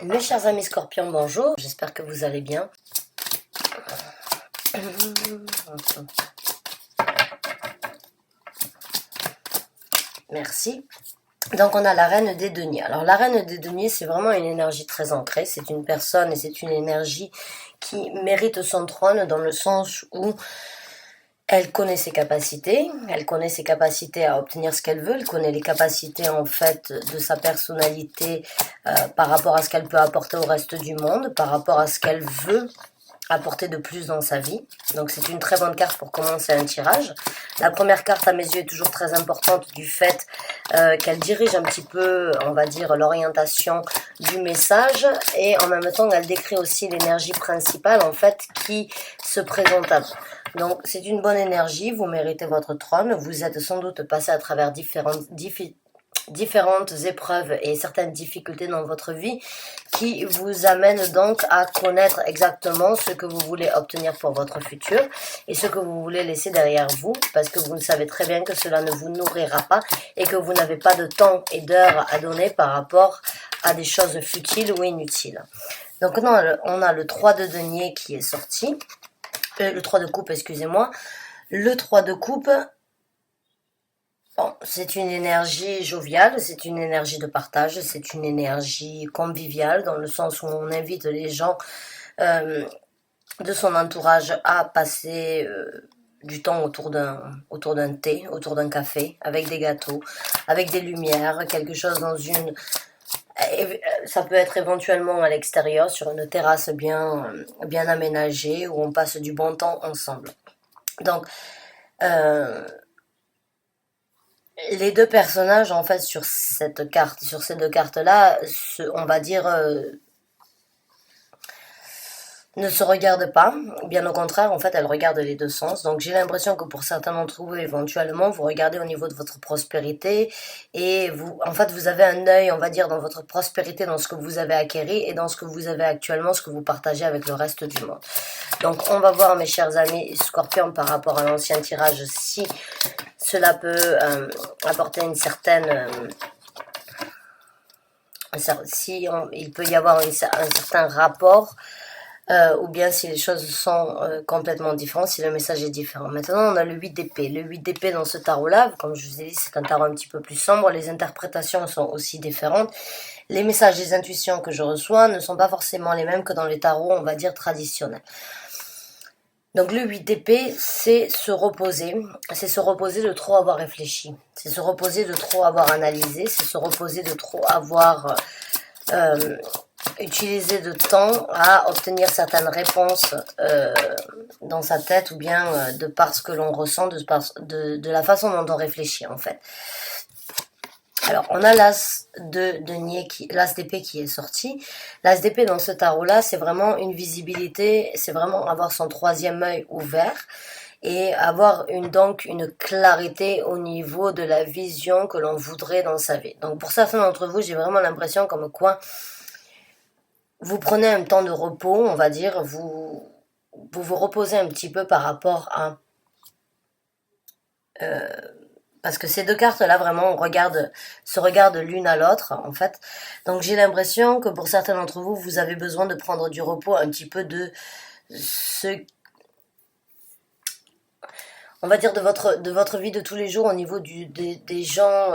Mes chers amis scorpions, bonjour, j'espère que vous allez bien. Merci. Donc on a la reine des deniers. Alors la reine des deniers, c'est vraiment une énergie très ancrée, c'est une personne et c'est une énergie qui mérite son trône dans le sens où elle connaît ses capacités à obtenir ce qu'elle veut, elle connaît les capacités en fait de sa personnalité par rapport à ce qu'elle peut apporter au reste du monde, par rapport à ce qu'elle veut apporter de plus dans sa vie. Donc c'est une très bonne carte pour commencer un tirage. La première carte à mes yeux est toujours très importante du fait qu'elle dirige un petit peu, on va dire, l'orientation du message et en même temps elle décrit aussi l'énergie principale en fait qui se présente à vous. Donc c'est une bonne énergie, vous méritez votre trône, vous êtes sans doute passé à travers différentes épreuves et certaines difficultés dans votre vie qui vous amènent donc à connaître exactement ce que vous voulez obtenir pour votre futur et ce que vous voulez laisser derrière vous parce que vous savez très bien que cela ne vous nourrira pas et que vous n'avez pas de temps et d'heures à donner par rapport à des choses futiles ou inutiles. Donc on a le 3 de denier qui est sorti, le 3 de coupe, excusez-moi. Le 3 de coupe, bon, c'est une énergie joviale, c'est une énergie de partage, c'est une énergie conviviale dans le sens où on invite les gens de son entourage à passer du temps autour d'un thé, autour d'un café, avec des gâteaux, avec des lumières, quelque chose dans une... Ça peut être éventuellement à l'extérieur, sur une terrasse bien aménagée, où on passe du bon temps ensemble. Donc, les deux personnages, en fait, sur ces deux cartes-là, on va dire, ne se regardent pas. Bien au contraire, en fait, elles regardent les deux sens. Donc, j'ai l'impression que pour certains d'entre vous, éventuellement, vous regardez au niveau de votre prospérité et vous, en fait, vous avez un œil, on va dire, dans votre prospérité, dans ce que vous avez acquéri et dans ce que vous avez actuellement, ce que vous partagez avec le reste du monde. Donc, on va voir, mes chers amis scorpions, par rapport à l'ancien tirage, si cela peut apporter une certaine... il peut y avoir un certain rapport ou bien si les choses sont complètement différentes, si le message est différent. Maintenant, on a le 8 d'épée. Le 8 d'épée dans ce tarot-là, comme je vous ai dit, c'est un tarot un petit peu plus sombre. Les interprétations sont aussi différentes. Les messages, les intuitions que je reçois ne sont pas forcément les mêmes que dans les tarots, on va dire, traditionnels. Donc le 8 d'épée, c'est se reposer de trop avoir réfléchi, c'est se reposer de trop avoir analysé, c'est se reposer de trop avoir utilisé de temps à obtenir certaines réponses dans sa tête ou bien de par ce que l'on ressent, de la façon dont on réfléchit en fait. Alors, on a l'as d'épée qui est sorti. L'as d'épée dans ce tarot-là, c'est vraiment une visibilité, c'est vraiment avoir son troisième œil ouvert et avoir donc une clarité au niveau de la vision que l'on voudrait dans sa vie. Donc, pour certains d'entre vous, j'ai vraiment l'impression comme quoi vous prenez un temps de repos, on va dire, vous reposez un petit peu par rapport à... parce que ces deux cartes-là, vraiment, se regardent l'une à l'autre, en fait. Donc, j'ai l'impression que pour certains d'entre vous, vous avez besoin de prendre du repos, un petit peu de on va dire, de votre vie de tous les jours au niveau des gens,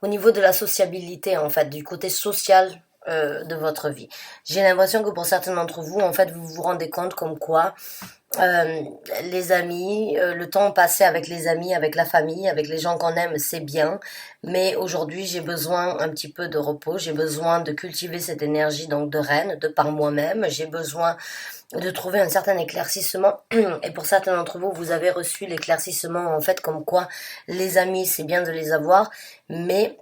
au niveau de la sociabilité, en fait, du côté social de votre vie. J'ai l'impression que pour certains d'entre vous, en fait, vous vous rendez compte comme quoi les amis, le temps passé avec les amis, avec la famille, avec les gens qu'on aime, c'est bien. Mais aujourd'hui, j'ai besoin un petit peu de repos. J'ai besoin de cultiver cette énergie donc de reine, de par moi-même. J'ai besoin de trouver un certain éclaircissement. Et pour certains d'entre vous, vous avez reçu l'éclaircissement en fait comme quoi les amis, c'est bien de les avoir, mais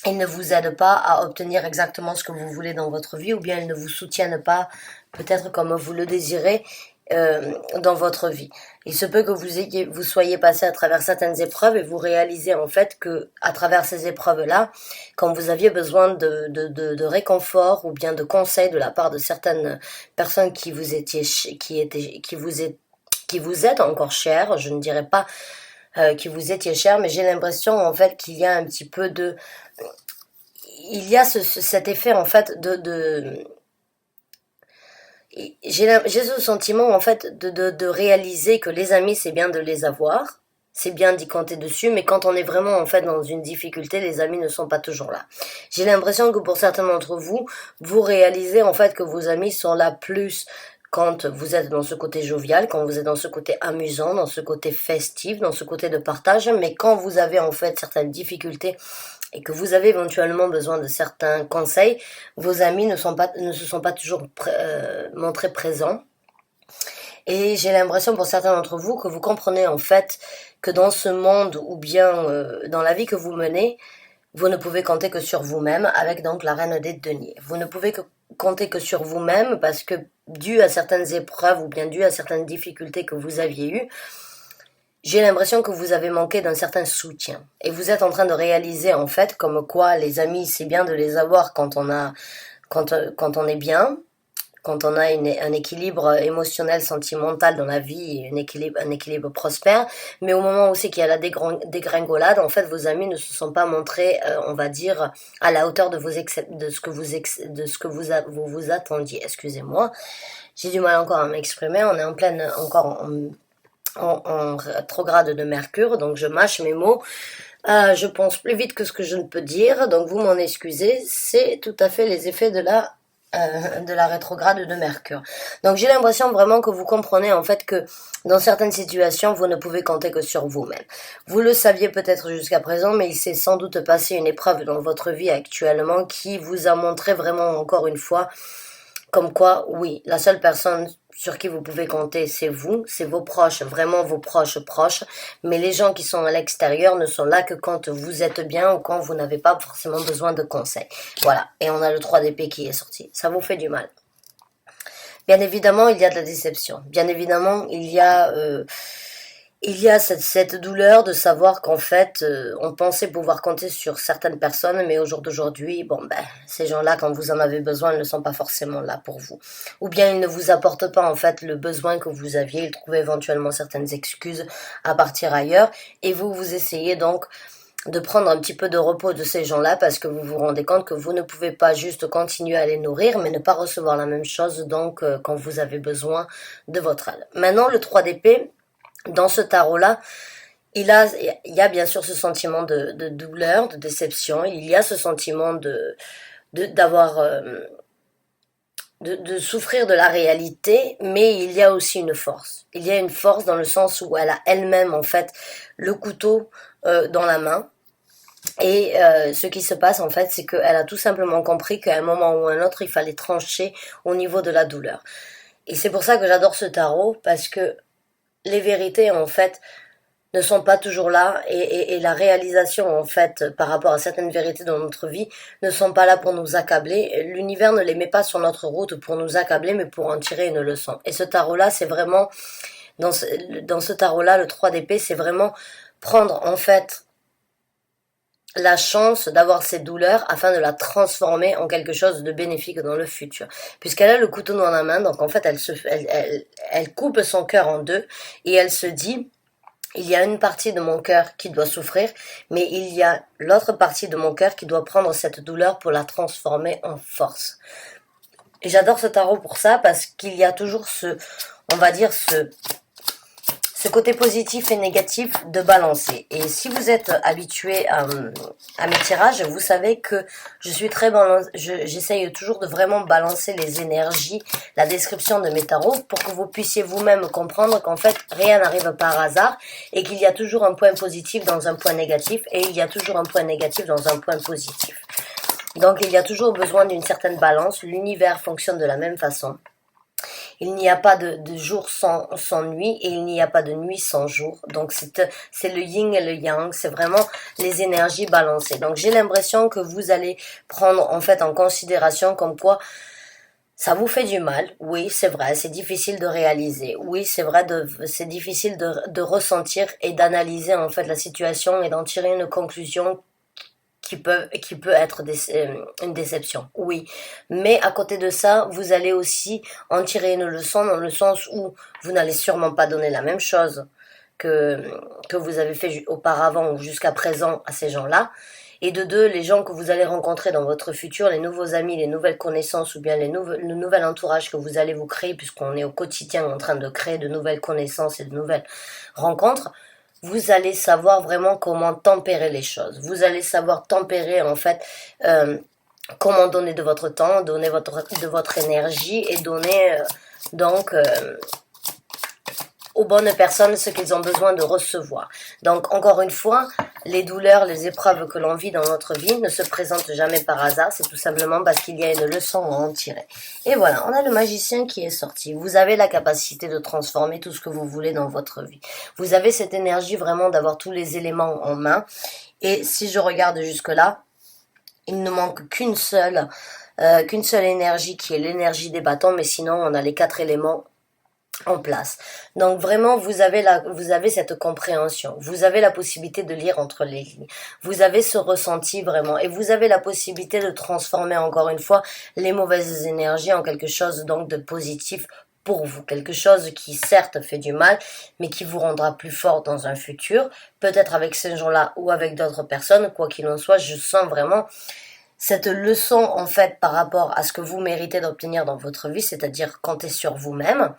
ils ne vous aident pas à obtenir exactement ce que vous voulez dans votre vie ou bien ils ne vous soutiennent pas peut-être comme vous le désirez dans votre vie. Il se peut que vous soyez passé à travers certaines épreuves et vous réalisez en fait que à travers ces épreuves-là, quand vous aviez besoin de réconfort ou bien de conseils de la part de certaines personnes qui vous êtes encore chères, je ne dirais pas qui vous étiez chères, mais j'ai l'impression en fait qu'il y a un petit peu de il y a cet effet en fait j'ai ce sentiment en fait de réaliser que les amis c'est bien de les avoir, c'est bien d'y compter dessus, mais quand on est vraiment en fait dans une difficulté, les amis ne sont pas toujours là. J'ai l'impression que pour certains d'entre vous, vous réalisez en fait que vos amis sont là plus quand vous êtes dans ce côté jovial, quand vous êtes dans ce côté amusant, dans ce côté festif, dans ce côté de partage, mais quand vous avez en fait certaines difficultés et que vous avez éventuellement besoin de certains conseils, vos amis ne se sont pas toujours montrés présents. Et j'ai l'impression pour certains d'entre vous que vous comprenez en fait que dans ce monde ou bien dans la vie que vous menez, vous ne pouvez compter que sur vous-même avec donc la reine des deniers. Vous ne pouvez que compter que sur vous-même parce que dû à certaines épreuves ou bien dû à certaines difficultés que vous aviez eues, j'ai l'impression que vous avez manqué d'un certain soutien. Et vous êtes en train de réaliser en fait comme quoi les amis c'est bien de les avoir quand quand on est bien, quand on a un équilibre émotionnel, sentimental dans la vie, un équilibre prospère, mais au moment où c'est qu'il y a la dégringolade, en fait, vos amis ne se sont pas montrés, on va dire, à la hauteur de vous vous attendiez. Excusez-moi, j'ai du mal encore à m'exprimer. On est en pleine, encore en rétrograde de Mercure, donc je mâche mes mots. Je pense plus vite que ce que je ne peux dire, donc vous m'en excusez. C'est tout à fait les effets de la rétrograde de Mercure. Donc j'ai l'impression vraiment que vous comprenez en fait que dans certaines situations, vous ne pouvez compter que sur vous-même. Vous le saviez peut-être jusqu'à présent, mais il s'est sans doute passé une épreuve dans votre vie actuellement qui vous a montré vraiment encore une fois comme quoi, oui, la seule personne sur qui vous pouvez compter, c'est vous, c'est vos proches, vraiment vos proches, mais les gens qui sont à l'extérieur ne sont là que quand vous êtes bien ou quand vous n'avez pas forcément besoin de conseils. Voilà, et on a le 3 d'épée qui est sorti, ça vous fait du mal. Bien évidemment, il y a de la déception, bien évidemment, il y a cette douleur de savoir qu'en fait, on pensait pouvoir compter sur certaines personnes, mais au jour d'aujourd'hui, bon ben, ces gens-là, quand vous en avez besoin, ils ne sont pas forcément là pour vous. Ou bien ils ne vous apportent pas en fait le besoin que vous aviez, ils trouvent éventuellement certaines excuses à partir ailleurs, et vous essayez donc de prendre un petit peu de repos de ces gens-là parce que vous vous rendez compte que vous ne pouvez pas juste continuer à les nourrir, mais ne pas recevoir la même chose donc quand vous avez besoin de votre aide. Maintenant, le 3 d'épée, dans ce tarot-là, il y a bien sûr ce sentiment de douleur, de déception. Il y a ce sentiment d'avoir, de souffrir de la réalité, mais il y a aussi une force. Il y a une force dans le sens où elle a elle-même, en fait, le couteau dans la main. Et ce qui se passe, en fait, c'est qu'elle a tout simplement compris qu'à un moment ou à un autre, il fallait trancher au niveau de la douleur. Et c'est pour ça que j'adore ce tarot, parce que les vérités, en fait, ne sont pas toujours là et la réalisation, en fait, par rapport à certaines vérités dans notre vie, ne sont pas là pour nous accabler. L'univers ne les met pas sur notre route pour nous accabler, mais pour en tirer une leçon. Et ce tarot-là, c'est vraiment, dans ce tarot-là, le 3 d'épée, c'est vraiment prendre, en fait, la chance d'avoir cette douleur afin de la transformer en quelque chose de bénéfique dans le futur. Puisqu'elle a le couteau dans la main, donc en fait elle coupe son cœur en deux et elle se dit, il y a une partie de mon cœur qui doit souffrir, mais il y a l'autre partie de mon cœur qui doit prendre cette douleur pour la transformer en force. Et j'adore ce tarot pour ça parce qu'il y a toujours on va dire ce côté positif et négatif de balancer. Et si vous êtes habitué à mes tirages, vous savez que je suis j'essaye toujours de vraiment balancer les énergies, la description de mes tarots pour que vous puissiez vous-même comprendre qu'en fait rien n'arrive par hasard et qu'il y a toujours un point positif dans un point négatif et il y a toujours un point négatif dans un point positif. Donc il y a toujours besoin d'une certaine balance, l'univers fonctionne de la même façon. Il n'y a pas de jour sans nuit et il n'y a pas de nuit sans jour. Donc c'est le yin et le yang, c'est vraiment les énergies balancées. Donc j'ai l'impression que vous allez prendre en fait en considération comme quoi ça vous fait du mal. Oui, c'est vrai, c'est difficile de réaliser. Oui, c'est vrai, c'est difficile de ressentir et d'analyser en fait la situation et d'en tirer une conclusion qui peut être une déception, oui. Mais à côté de ça, vous allez aussi en tirer une leçon dans le sens où vous n'allez sûrement pas donner la même chose que vous avez fait auparavant ou jusqu'à présent à ces gens-là. Et de deux, les gens que vous allez rencontrer dans votre futur, les nouveaux amis, les nouvelles connaissances ou bien le nouvel entourage que vous allez vous créer, puisqu'on est au quotidien en train de créer de nouvelles connaissances et de nouvelles rencontres, vous allez savoir vraiment comment tempérer les choses. Vous allez savoir tempérer en fait comment donner de votre temps, donner de votre énergie et donner aux bonnes personnes ce qu'ils ont besoin de recevoir. Donc, encore une fois, les douleurs, les épreuves que l'on vit dans notre vie ne se présentent jamais par hasard. C'est tout simplement parce qu'il y a une leçon à en tirer. Et voilà, on a le magicien qui est sorti. Vous avez la capacité de transformer tout ce que vous voulez dans votre vie. Vous avez cette énergie vraiment d'avoir tous les éléments en main. Et si je regarde jusque-là, il ne manque qu'une seule énergie qui est l'énergie des bâtons. Mais sinon, on a les 4 éléments en place. Donc vraiment, vous avez cette compréhension. Vous avez la possibilité de lire entre les lignes. Vous avez ce ressenti vraiment. Et vous avez la possibilité de transformer encore une fois les mauvaises énergies en quelque chose donc de positif pour vous. Quelque chose qui certes fait du mal, mais qui vous rendra plus fort dans un futur. Peut-être avec ces gens-là ou avec d'autres personnes. Quoi qu'il en soit, je sens vraiment cette leçon en fait par rapport à ce que vous méritez d'obtenir dans votre vie, c'est-à-dire compter sur vous-même.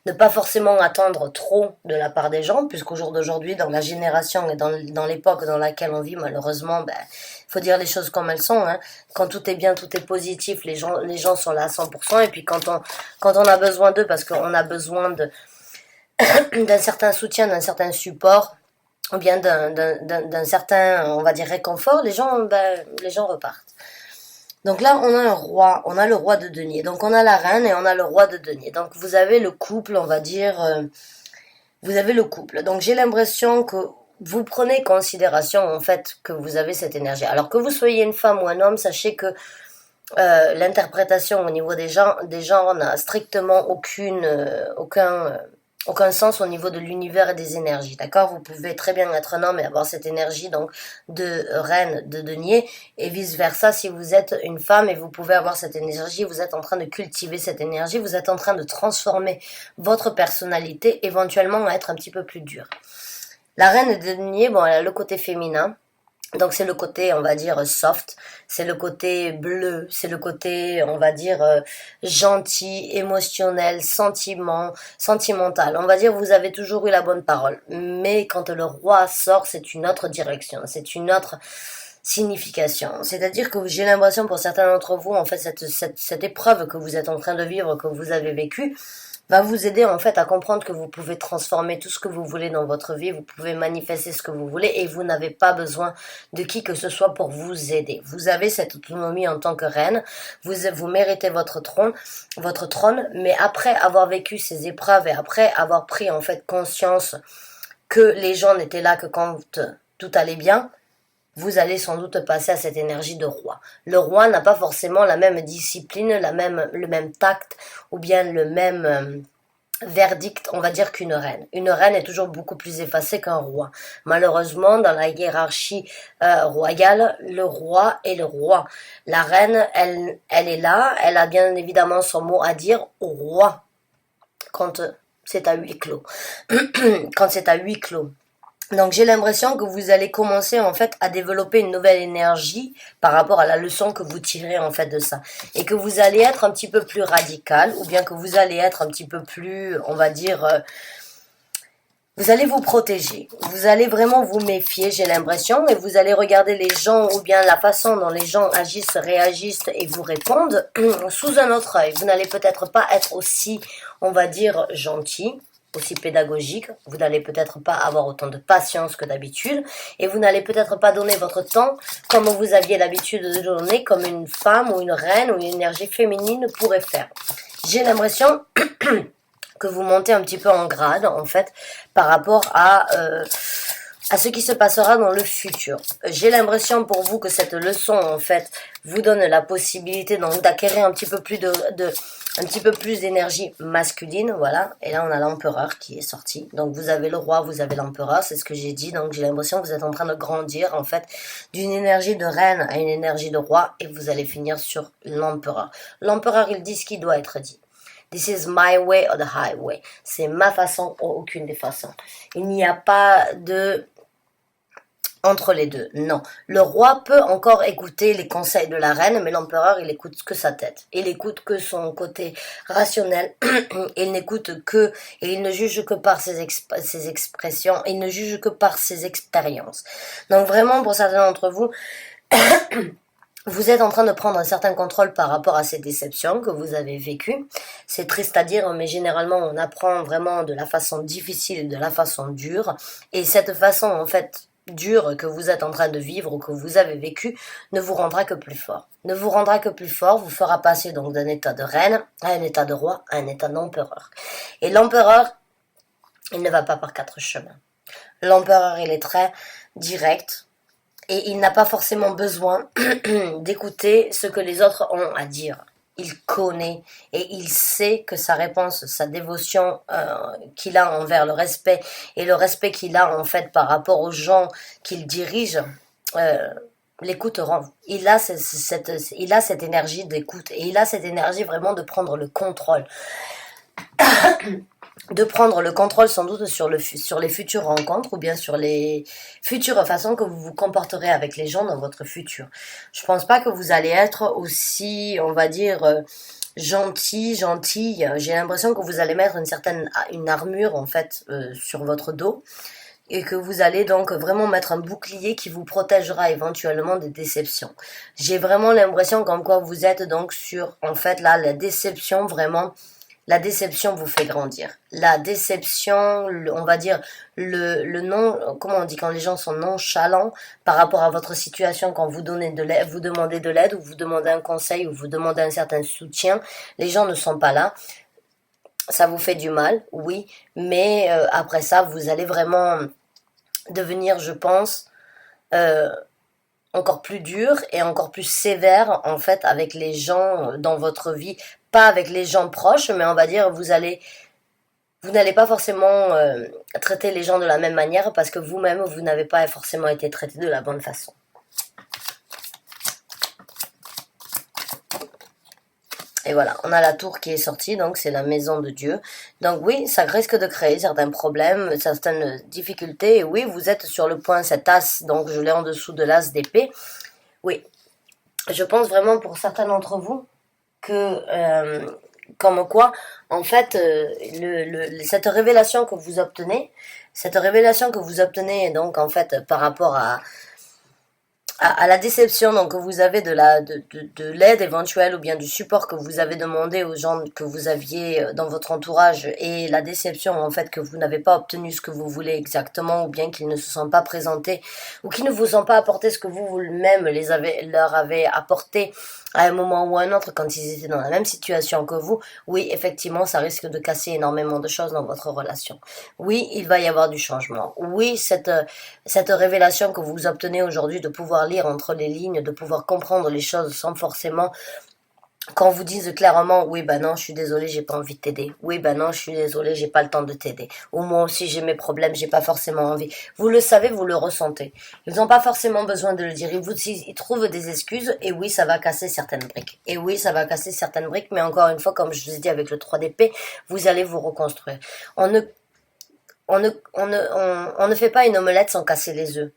Ne pas forcément attendre trop de la part des gens, puisqu'au jour d'aujourd'hui, dans la génération et dans l'époque dans laquelle on vit, malheureusement, faut dire les choses comme elles sont. Hein. Quand tout est bien, tout est positif, les gens sont là à 100%. Et puis quand on a besoin d'eux, parce qu'on a besoin d'un certain soutien, d'un certain support, ou bien d'un certain, on va dire, réconfort, les gens repartent. Donc là, on a un roi, on a le roi de denier. Donc on a la reine et on a le roi de denier. Donc vous avez le couple, on va dire, vous avez le couple. Donc j'ai l'impression que vous prenez considération en fait que vous avez cette énergie. Alors que vous soyez une femme ou un homme, sachez que l'interprétation au niveau des genres n'a strictement aucun sens au niveau de l'univers et des énergies, d'accord? Vous pouvez très bien être un homme et avoir cette énergie donc de reine de denier et vice versa si vous êtes une femme et vous pouvez avoir cette énergie, vous êtes en train de cultiver cette énergie, vous êtes en train de transformer votre personnalité éventuellement à être un petit peu plus dure. La reine de denier, bon, elle a le côté féminin. Donc c'est le côté, on va dire, soft, c'est le côté bleu, c'est le côté, on va dire, gentil, émotionnel, sentimental. On va dire, vous avez toujours eu la bonne parole. Mais quand le roi sort, c'est une autre direction, c'est une autre signification. C'est-à-dire que j'ai l'impression pour certains d'entre vous, en fait, cette épreuve que vous êtes en train de vivre, que vous avez vécue, va vous aider en fait à comprendre que vous pouvez transformer tout ce que vous voulez dans votre vie, vous pouvez manifester ce que vous voulez et vous n'avez pas besoin de qui que ce soit pour vous aider. Vous avez cette autonomie en tant que reine, vous méritez votre trône, mais après avoir vécu ces épreuves et après avoir pris en fait conscience que les gens n'étaient là que quand tout allait bien, vous allez sans doute passer à cette énergie de roi. Le roi n'a pas forcément la même discipline, le même tact ou bien le même verdict, on va dire, qu'une reine. Une reine est toujours beaucoup plus effacée qu'un roi. Malheureusement, dans la hiérarchie royale, le roi est le roi. La reine, elle est là, elle a bien évidemment son mot à dire au roi quand c'est à huis clos. Quand c'est à huis clos. Donc j'ai l'impression que vous allez commencer en fait à développer une nouvelle énergie par rapport à la leçon que vous tirez en fait de ça. Et que vous allez être un petit peu plus radical ou bien que vous allez être un petit peu plus, on va dire, vous allez vous protéger. Vous allez vraiment vous méfier, j'ai l'impression, et vous allez regarder les gens ou bien la façon dont les gens agissent, réagissent et vous répondent sous un autre œil. Vous n'allez peut-être pas être aussi, on va dire, gentil, aussi pédagogique, vous n'allez peut-être pas avoir autant de patience que d'habitude et vous n'allez peut-être pas donner votre temps comme vous aviez l'habitude de donner comme une femme ou une reine ou une énergie féminine pourrait faire. J'ai l'impression que vous montez un petit peu en grade en fait par rapport à ce qui se passera dans le futur. J'ai l'impression pour vous que cette leçon en fait vous donne la possibilité donc d'acquérir un petit peu plus un petit peu plus d'énergie masculine, voilà. Et là, on a l'empereur qui est sorti. Donc, vous avez le roi, vous avez l'empereur, c'est ce que j'ai dit. Donc, j'ai l'impression que vous êtes en train de grandir, en fait, d'une énergie de reine à une énergie de roi. Et vous allez finir sur l'empereur. L'empereur, il dit ce qui doit être dit. This is my way or the highway. C'est ma façon ou aucune des façons. Il n'y a pas de... entre les deux. Non. Le roi peut encore écouter les conseils de la reine, mais l'empereur, il écoute que sa tête. Il écoute que son côté rationnel. Il n'écoute que, et il ne juge que par ses expressions, il ne juge que par ses expériences. Donc vraiment, pour certains d'entre vous, vous êtes en train de prendre un certain contrôle par rapport à ces déceptions que vous avez vécues. C'est triste à dire, mais généralement, on apprend vraiment de la façon difficile et de la façon dure. Et cette façon, en fait, dure que vous êtes en train de vivre ou que vous avez vécu ne vous rendra que plus fort. Ne vous rendra que plus fort, vous fera passer donc d'un état de reine à un état de roi, à un état d'empereur. Et l'empereur, il ne va pas par quatre chemins. L'empereur, il est très direct et il n'a pas forcément besoin d'écouter ce que les autres ont à dire. Il connaît et il sait que sa réponse, sa dévotion qu'il a envers le respect et le respect qu'il a en fait par rapport aux gens qu'il dirige, l'écouteront. Il a cette énergie d'écoute et il a cette énergie vraiment de prendre le contrôle. De prendre le contrôle sans doute sur les futures rencontres ou bien sur les futures façons que vous vous comporterez avec les gens dans votre futur. Je pense pas que vous allez être aussi, on va dire, gentille. J'ai l'impression que vous allez mettre une armure en fait sur votre dos et que vous allez donc vraiment mettre un bouclier qui vous protégera éventuellement des déceptions. J'ai vraiment l'impression comme quoi vous êtes donc sur, en fait là, la déception vraiment. La déception vous fait grandir. La déception, on va dire, le non, comment on dit, quand les gens sont nonchalants par rapport à votre situation, quand vous donnez de l'aide, vous demandez de l'aide, ou vous demandez un conseil, ou vous demandez un certain soutien, les gens ne sont pas là. Ça vous fait du mal, oui, mais après ça, vous allez vraiment devenir, je pense, encore plus dur et encore plus sévère en fait avec les gens dans votre vie, pas avec les gens proches, mais on va dire vous n'allez pas forcément traiter les gens de la même manière parce que vous-même vous n'avez pas forcément été traité de la bonne façon. Et voilà, on a la tour qui est sortie, donc c'est la maison de Dieu. Donc oui, ça risque de créer certains problèmes, certaines difficultés. Et oui, vous êtes sur le point, cet as, donc je l'ai en dessous de l'as d'épée. Oui, je pense vraiment pour certains d'entre vous que, comme quoi, en fait, cette révélation que vous obtenez, donc en fait par rapport à la déception donc que vous avez de l'aide éventuelle ou bien du support que vous avez demandé aux gens que vous aviez dans votre entourage et la déception en fait que vous n'avez pas obtenu ce que vous voulez exactement ou bien qu'ils ne se sont pas présentés ou qu'ils ne vous ont pas apporté ce que vous-même leur avez apporté à un moment ou à un autre quand ils étaient dans la même situation que vous, oui, effectivement, ça risque de casser énormément de choses dans votre relation. Oui, il va y avoir du changement. Oui, cette révélation que vous obtenez aujourd'hui de pouvoir lire entre les lignes, de pouvoir comprendre les choses sans forcément quand vous disent clairement, oui, bah non, je suis désolée, j'ai pas envie de t'aider. Oui, bah non, je suis désolée, j'ai pas le temps de t'aider. Ou moi aussi, j'ai mes problèmes, j'ai pas forcément envie. Vous le savez, vous le ressentez. Ils n'ont pas forcément besoin de le dire. Ils trouvent des excuses, et oui, ça va casser certaines briques. Et oui, ça va casser certaines briques, mais encore une fois, comme je vous ai dit avec le 3 d'épée, vous allez vous reconstruire. On ne fait pas une omelette sans casser les œufs.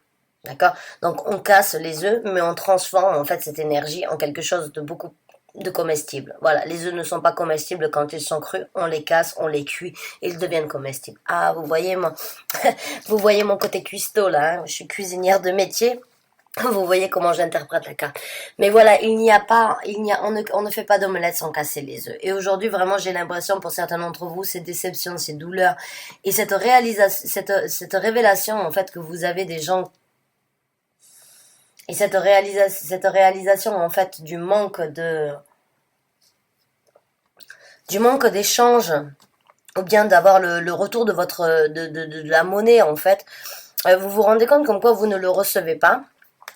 D'accord? Donc, on casse les œufs, mais on transforme, en fait, cette énergie en quelque chose de comestibles. Voilà, les œufs ne sont pas comestibles quand ils sont crus, on les casse, on les cuit, et ils deviennent comestibles. Ah, vous voyez vous voyez mon côté cuistot là, hein, je suis cuisinière de métier. Vous voyez comment j'interprète la carte. Mais voilà, on ne fait pas d'omelette sans casser les œufs. Et aujourd'hui, vraiment, j'ai l'impression pour certains d'entre vous, ces déceptions, ces douleurs, et cette révélation, en fait, que vous avez des gens et cette réalisation en fait du manque d'échange ou bien d'avoir le retour de de la monnaie en fait, vous vous rendez compte comme quoi vous ne le recevez pas.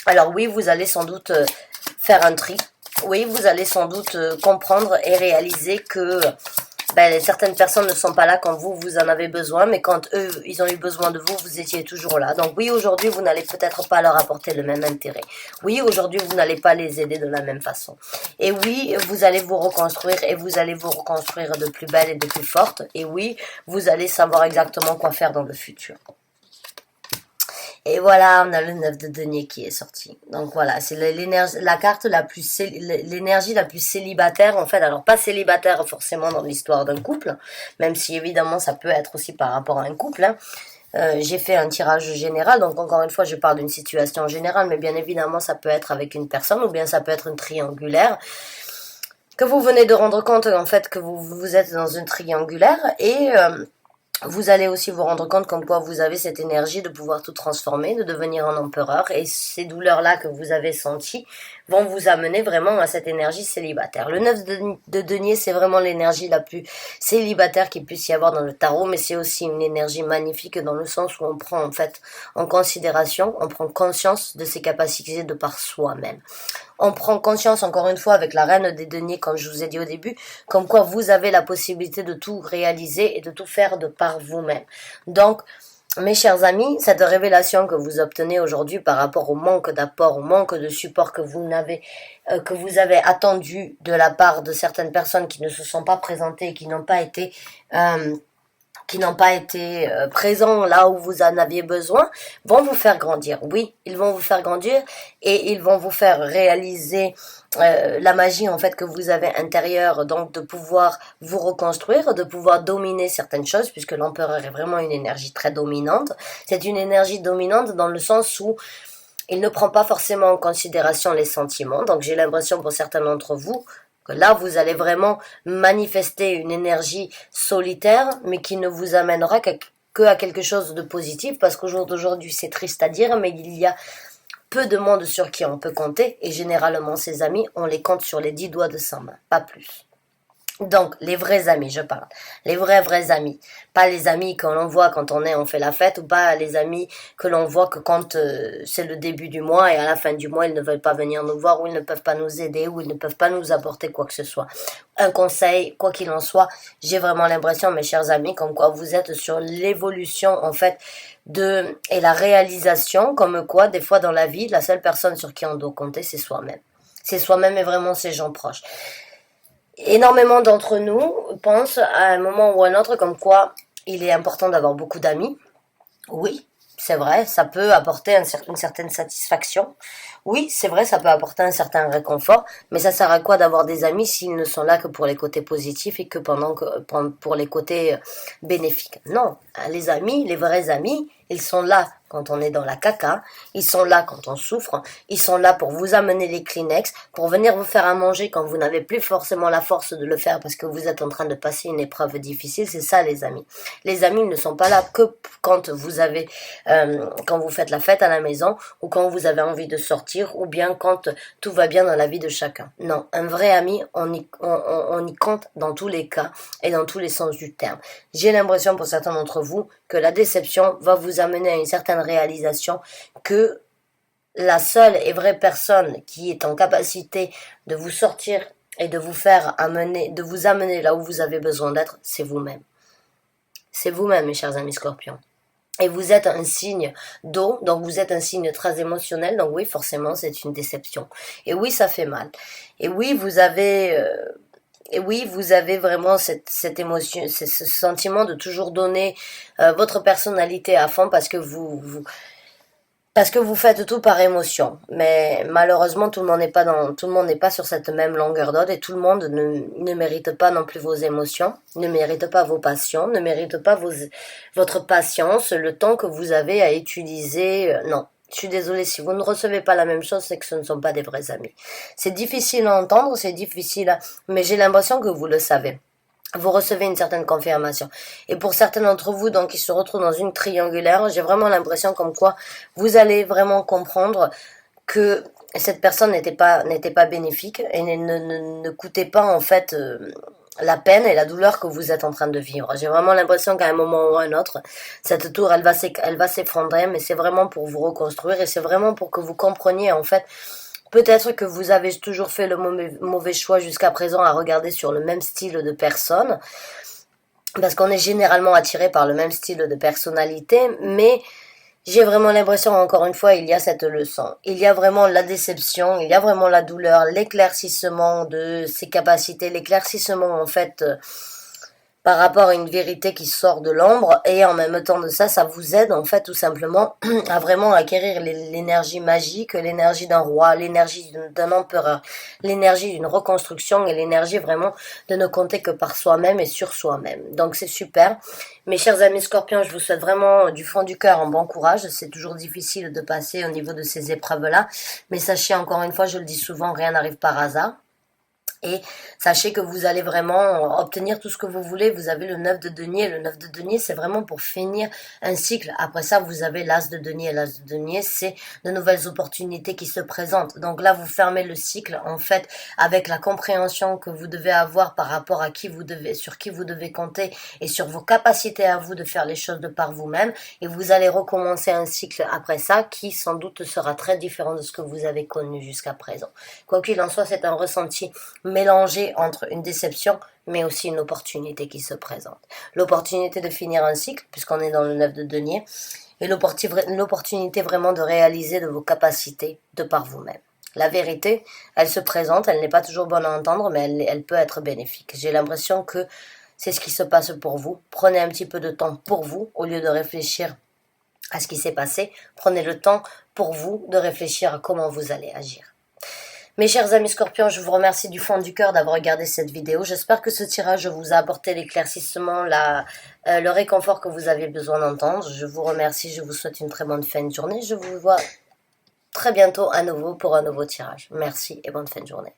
Alors oui, vous allez sans doute faire un tri. Oui, vous allez sans doute comprendre et réaliser que certaines personnes ne sont pas là quand vous en avez besoin, mais quand eux, ils ont eu besoin de vous, vous étiez toujours là. Donc oui, aujourd'hui, vous n'allez peut-être pas leur apporter le même intérêt. Oui, aujourd'hui, vous n'allez pas les aider de la même façon. Et oui, vous allez vous reconstruire et vous allez vous reconstruire de plus belle et de plus forte. Et oui, vous allez savoir exactement quoi faire dans le futur. Et voilà, on a le 9 de denier qui est sorti. Donc voilà, c'est l'énergie, la carte la plus, l'énergie la plus célibataire, en fait. Alors pas célibataire forcément dans l'histoire d'un couple, même si évidemment ça peut être aussi par rapport à un couple, hein. J'ai fait un tirage général, donc encore une fois je parle d'une situation générale, mais bien évidemment ça peut être avec une personne ou bien ça peut être une triangulaire. Que vous venez de rendre compte en fait que vous êtes dans une triangulaire et vous allez aussi vous rendre compte comme quoi vous avez cette énergie de pouvoir tout transformer, de devenir un empereur. Et ces douleurs-là que vous avez senties vont vous amener vraiment à cette énergie célibataire. Le 9 de denier, c'est vraiment l'énergie la plus célibataire qu'il puisse y avoir dans le tarot, mais c'est aussi une énergie magnifique dans le sens où on prend en fait en considération, on prend conscience de ses capacités de par soi-même. On prend conscience encore une fois avec la reine des deniers, comme je vous ai dit au début, comme quoi vous avez la possibilité de tout réaliser et de tout faire de par vous-même. Donc, mes chers amis, cette révélation que vous obtenez aujourd'hui par rapport au manque d'apport, au manque de support que vous avez attendu de la part de certaines personnes qui ne se sont pas présentées et qui n'ont pas été présents là où vous en aviez besoin, vont vous faire grandir. Oui, ils vont vous faire grandir et ils vont vous faire réaliser la magie en fait que vous avez intérieure, donc de pouvoir vous reconstruire, de pouvoir dominer certaines choses, puisque l'empereur est vraiment une énergie très dominante. C'est une énergie dominante dans le sens où il ne prend pas forcément en considération les sentiments. Donc j'ai l'impression pour certains d'entre vous que là, vous allez vraiment manifester une énergie solitaire, mais qui ne vous amènera que à quelque chose de positif, parce qu'au jour d'aujourd'hui, c'est triste à dire, mais il y a peu de monde sur qui on peut compter, et généralement, ses amis, on les compte sur les 10 doigts de sa main, pas plus. Donc, les vrais amis, je parle. Les vrais amis. Pas les amis que l'on voit quand on fait la fête, ou pas les amis que l'on voit que quand c'est le début du mois et à la fin du mois, ils ne veulent pas venir nous voir, ou ils ne peuvent pas nous aider, ou ils ne peuvent pas nous apporter quoi que ce soit. Un conseil, quoi qu'il en soit, j'ai vraiment l'impression, mes chers amis, comme quoi vous êtes sur l'évolution, en fait, et la réalisation, comme quoi, des fois dans la vie, la seule personne sur qui on doit compter, c'est soi-même. C'est soi-même et vraiment ses gens proches. Énormément d'entre nous pensent à un moment ou à un autre comme quoi il est important d'avoir beaucoup d'amis. Oui, c'est vrai, ça peut apporter une certaine satisfaction. Oui, c'est vrai, ça peut apporter un certain réconfort, mais ça sert à quoi d'avoir des amis s'ils ne sont là que pour les côtés positifs et que pour les côtés bénéfiques? Non, les amis, les vrais amis, ils sont là quand on est dans la caca, ils sont là quand on souffre, ils sont là pour vous amener les Kleenex, pour venir vous faire à manger quand vous n'avez plus forcément la force de le faire parce que vous êtes en train de passer une épreuve difficile. C'est ça les amis. Les amis ne sont pas là que quand quand vous faites la fête à la maison ou quand vous avez envie de sortir ou bien quand tout va bien dans la vie de chacun. Non, un vrai ami, on y compte dans tous les cas et dans tous les sens du terme. J'ai l'impression pour certains d'entre vous que la déception va vous amener à une certaine réalisation que la seule et vraie personne qui est en capacité de vous sortir et de de vous amener là où vous avez besoin d'être, c'est vous-même. C'est vous-même, mes chers amis Scorpions. Et vous êtes un signe d'eau, donc vous êtes un signe très émotionnel, donc oui, forcément, c'est une déception. Et oui, ça fait mal. Et oui, vous avez vraiment cette émotion, ce sentiment de toujours donner votre personnalité à fond parce que vous faites tout par émotion. Mais malheureusement, tout le monde n'est pas sur cette même longueur d'onde et tout le monde ne mérite pas non plus vos émotions, ne mérite pas vos passions, ne mérite pas votre patience, le temps que vous avez à utiliser. Non. Je suis désolée, si vous ne recevez pas la même chose, c'est que ce ne sont pas des vrais amis. C'est difficile à entendre, mais j'ai l'impression que vous le savez. Vous recevez une certaine confirmation. Et pour certains d'entre vous, donc, qui se retrouvent dans une triangulaire, j'ai vraiment l'impression comme quoi vous allez vraiment comprendre que cette personne n'était pas bénéfique et ne coûtait pas, en fait, la peine et la douleur que vous êtes en train de vivre. J'ai vraiment l'impression qu'à un moment ou à un autre, cette tour, elle va s'effondrer, mais c'est vraiment pour vous reconstruire et c'est vraiment pour que vous compreniez, en fait, peut-être que vous avez toujours fait le mauvais choix jusqu'à présent à regarder sur le même style de personne, parce qu'on est généralement attiré par le même style de personnalité, mais j'ai vraiment l'impression, encore une fois, il y a cette leçon. Il y a vraiment la déception, il y a vraiment la douleur, l'éclaircissement de ses capacités, l'éclaircissement, en fait, par rapport à une vérité qui sort de l'ombre, et en même temps de ça, ça vous aide en fait tout simplement à vraiment acquérir l'énergie magique, l'énergie d'un roi, l'énergie d'un empereur, l'énergie d'une reconstruction et l'énergie vraiment de ne compter que par soi-même et sur soi-même. Donc c'est super. Mes chers amis Scorpions, je vous souhaite vraiment du fond du cœur un bon courage. C'est toujours difficile de passer au niveau de ces épreuves-là, mais sachez encore une fois, je le dis souvent, rien n'arrive par hasard. Et sachez que vous allez vraiment obtenir tout ce que vous voulez. Vous avez le 9 de denier. Le 9 de denier, c'est vraiment pour finir un cycle. Après ça, vous avez l'as de denier. L'as de denier, c'est de nouvelles opportunités qui se présentent. Donc là, vous fermez le cycle, en fait, avec la compréhension que vous devez avoir par rapport à sur qui vous devez compter et sur vos capacités à vous de faire les choses de par vous-même. Et vous allez recommencer un cycle après ça qui, sans doute, sera très différent de ce que vous avez connu jusqu'à présent. Quoi qu'il en soit, c'est un ressenti mélangé entre une déception mais aussi une opportunité qui se présente. L'opportunité de finir un cycle, puisqu'on est dans le 9 de denier, et l'opportunité vraiment de réaliser de vos capacités de par vous-même. La vérité, elle se présente, elle n'est pas toujours bonne à entendre, mais elle peut être bénéfique. J'ai l'impression que c'est ce qui se passe pour vous. Prenez un petit peu de temps pour vous, au lieu de réfléchir à ce qui s'est passé. Prenez le temps pour vous de réfléchir à comment vous allez agir. Mes chers amis Scorpions, je vous remercie du fond du cœur d'avoir regardé cette vidéo. J'espère que ce tirage vous a apporté l'éclaircissement, le réconfort que vous avez besoin d'entendre. Je vous remercie, je vous souhaite une très bonne fin de journée. Je vous vois très bientôt à nouveau pour un nouveau tirage. Merci et bonne fin de journée.